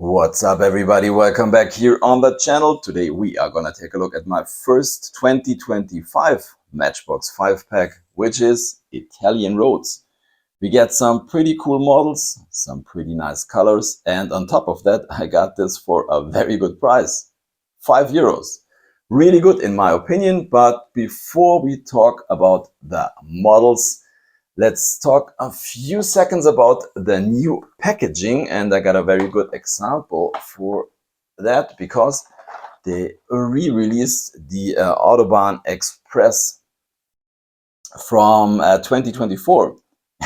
What's up, everybody? Welcome back here on the channel. Today we are gonna take a look at my first 2025 Matchbox 5-pack, which is Italian roads. We get some pretty cool models, some pretty nice colors, and on top of that I got this for a very good price, €5. Really good in my opinion. But before we talk about the models, let's talk a few seconds about the new packaging, and I got a very good example for that because they re-released the Autobahn Express from 2024.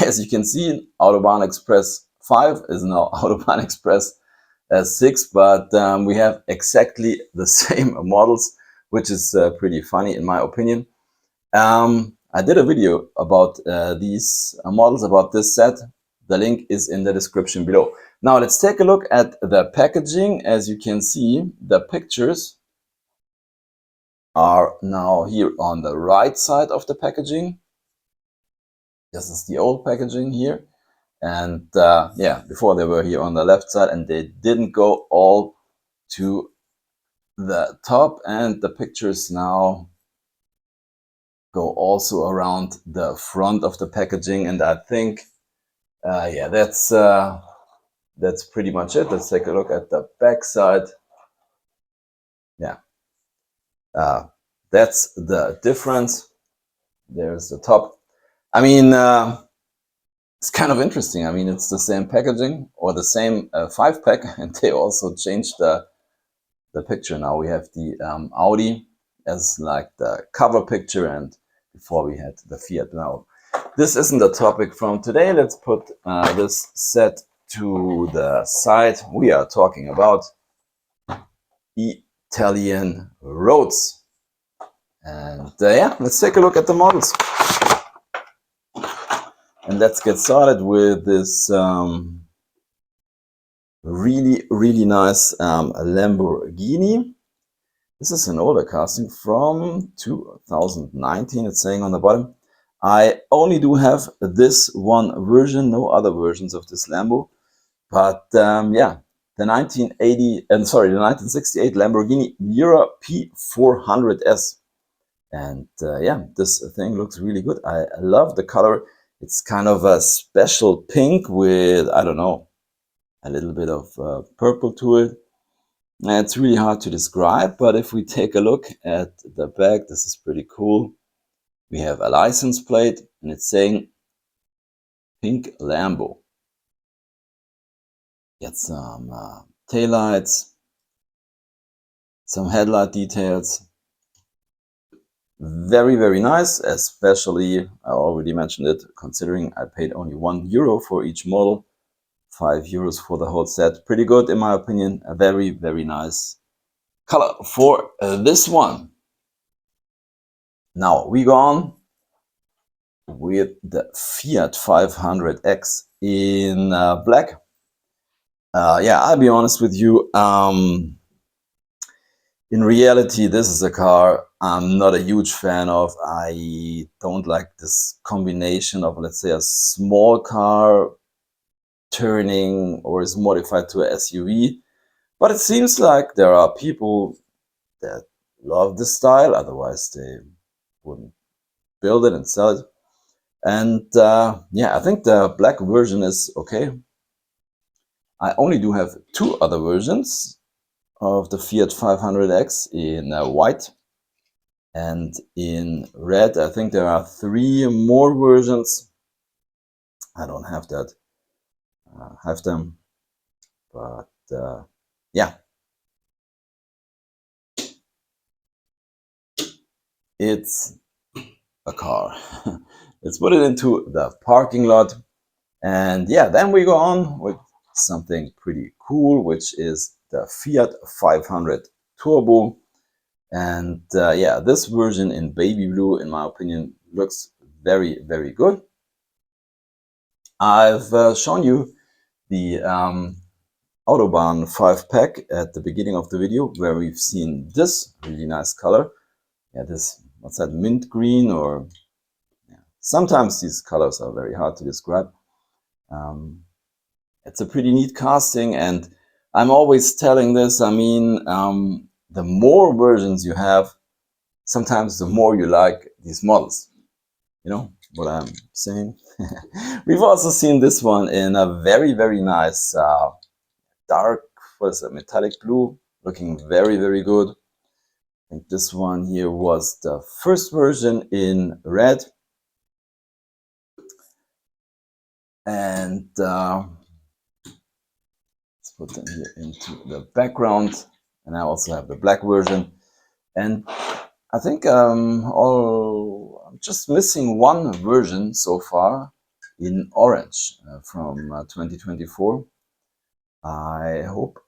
As you can see, Autobahn Express 5 is now Autobahn Express 6, but we have exactly the same models, which is pretty funny in my opinion. I did a video about these models, about this set. The link is in the description below. Now let's take a look at the packaging. As you can see, the pictures are now here on the right side of the packaging. This is the old packaging here. And yeah, before they were here on the left side, and they didn't go all to the top. And the pictures now go also around the front of the packaging, and I think yeah, that's pretty much it. Let's take a look at the back side. Yeah, that's the difference. There's the top. I mean, it's kind of interesting. I mean, it's the same packaging or the same 5-pack, and they also changed the picture. Now we have the Audi as like the cover picture, and before we had the Fiat. Now this isn't the topic from today. Let's put this set to the side. We are talking about Italian roads, and yeah, let's take a look at the models, and let's get started with this really nice Lamborghini. This is an older casting from 2019. It's saying on the bottom. I only do have this one version, no other versions of this Lambo. But yeah, the 1968 Lamborghini Miura P400S. And yeah, this thing looks really good. I love the color. It's kind of a special pink with, I don't know, a little bit of purple to it. It's really hard to describe, but if we take a look at the back, this is pretty cool. We have a license plate, and it's saying Pink Lambo. Get some taillights, some headlight details. Very nice, especially, I already mentioned it, considering I paid only €1 for each model. €5 for the whole set. Pretty good in my opinion. A very nice color for this one. Now we go on with the Fiat 500X in black. Yeah, I'll be honest with you. In reality, this is a car I'm not a huge fan of. I don't like this combination of, let's say, a small car turning or is modified to a SUV. But it seems like there are people that love this style, otherwise they wouldn't build it and sell it. And yeah, I think the black version is okay. I only do have 2 other versions of the Fiat 500X in white and in red. I think there are 3 more versions. I don't have that. Have them, but yeah, it's a car. Let's put it into the parking lot, and yeah, then we go on with something pretty cool, which is the Fiat 500 Turbo. And yeah, this version in baby blue, in my opinion, looks very good. I've shown you the Autobahn 5-pack at the beginning of the video, where we've seen this really nice color. Yeah, this, what's that, mint green, or yeah. Sometimes these colors are very hard to describe. It's a pretty neat casting, and I'm always telling this, I mean, the more versions you have, sometimes the more you like these models. You know what I'm saying? We've also seen this one in a very, very nice dark, what is it, metallic blue, looking very, very good. I think this one here was the first version in red. And let's put them here into the background. And I also have the black version. And I think I'm just missing one version so far in orange from 2024. I hope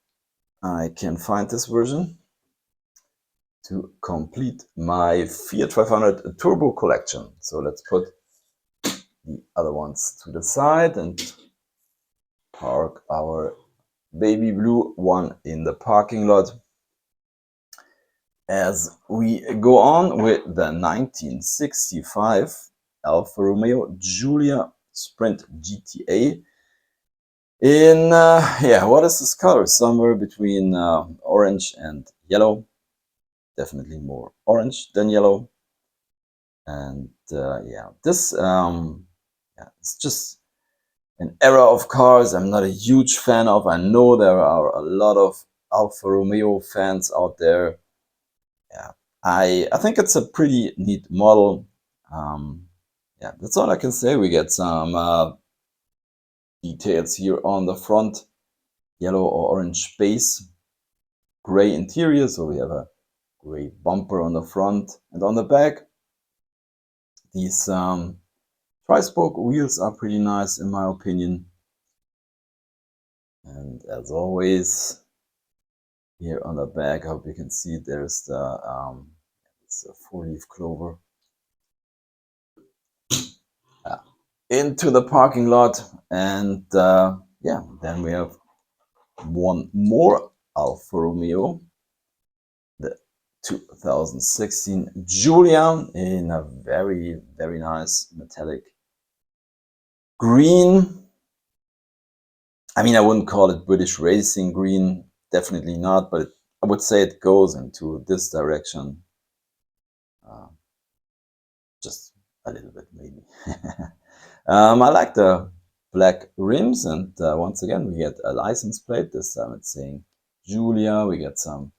I can find this version to complete my Fiat 500 Turbo collection. So let's put the other ones to the side and park our baby blue one in the parking lot. As we go on with the 1965 Alfa Romeo Giulia Sprint GTA in, what is this color? Somewhere between orange and yellow. Definitely more orange than yellow. And this it's just an era of cars I'm not a huge fan of. I know there are a lot of Alfa Romeo fans out there. Yeah, I think it's a pretty neat model. Yeah, that's all I can say. We get some details here on the front, yellow or orange base, gray interior, so we have a gray bumper on the front, and on the back these tri-spoke wheels are pretty nice in my opinion. And as always, here on the back, I hope you can see there's the it's a 4-leaf clover. Into the parking lot, and yeah, then we have one more Alfa Romeo, the 2016 Giulia in a very, very nice metallic green. I mean, I wouldn't call it British racing green, definitely not, but I would say it goes into this direction. Just a little bit, maybe. I like the black rims, and once again, we get a license plate. This time it's saying Giulia. We get some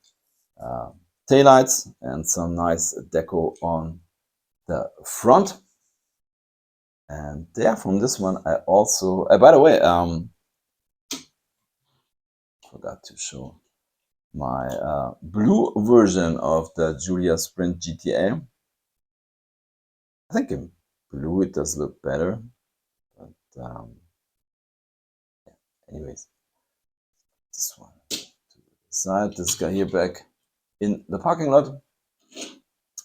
taillights and some nice deco on the front. And yeah, from this one, I also, by the way, forgot to show my blue version of the Giulia Sprint GTA. I think in blue it does look better, but yeah. Anyways, this one to the side, this guy here back in the parking lot.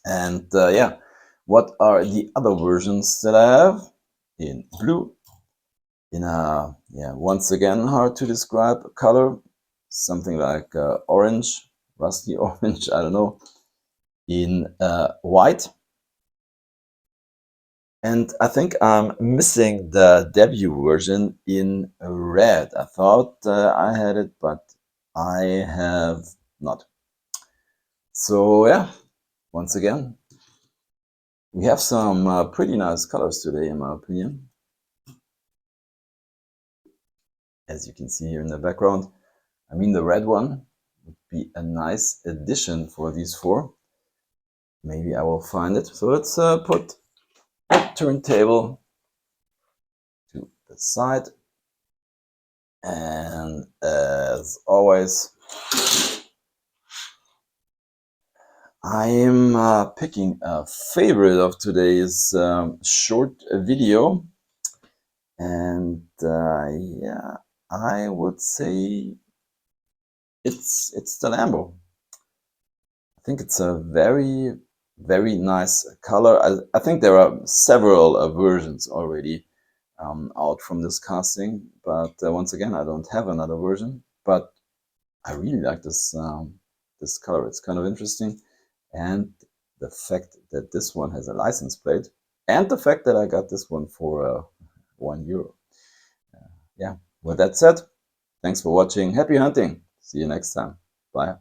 And yeah, what are the other versions that I have? In blue, in a, once again, hard to describe color, something like orange, rusty orange, I don't know, in white. And I think I'm missing the debut version in red. I thought I had it, but I have not. So yeah, once again, we have some pretty nice colors today, in my opinion. As you can see here in the background, I mean, the red one would be a nice addition for these four. Maybe I will find it. So let's put the turntable to the side. And as always, I'm picking a favorite of today's short video. And yeah, I would say it's the Lambo. I think it's a very, very nice color. I think there are several versions already out from this casting, but once again, I don't have another version. But I really like this this color. It's kind of interesting, and the fact that this one has a license plate, and the fact that I got this one for €1. Yeah. With that said, thanks for watching. Happy hunting. See you next time. Bye.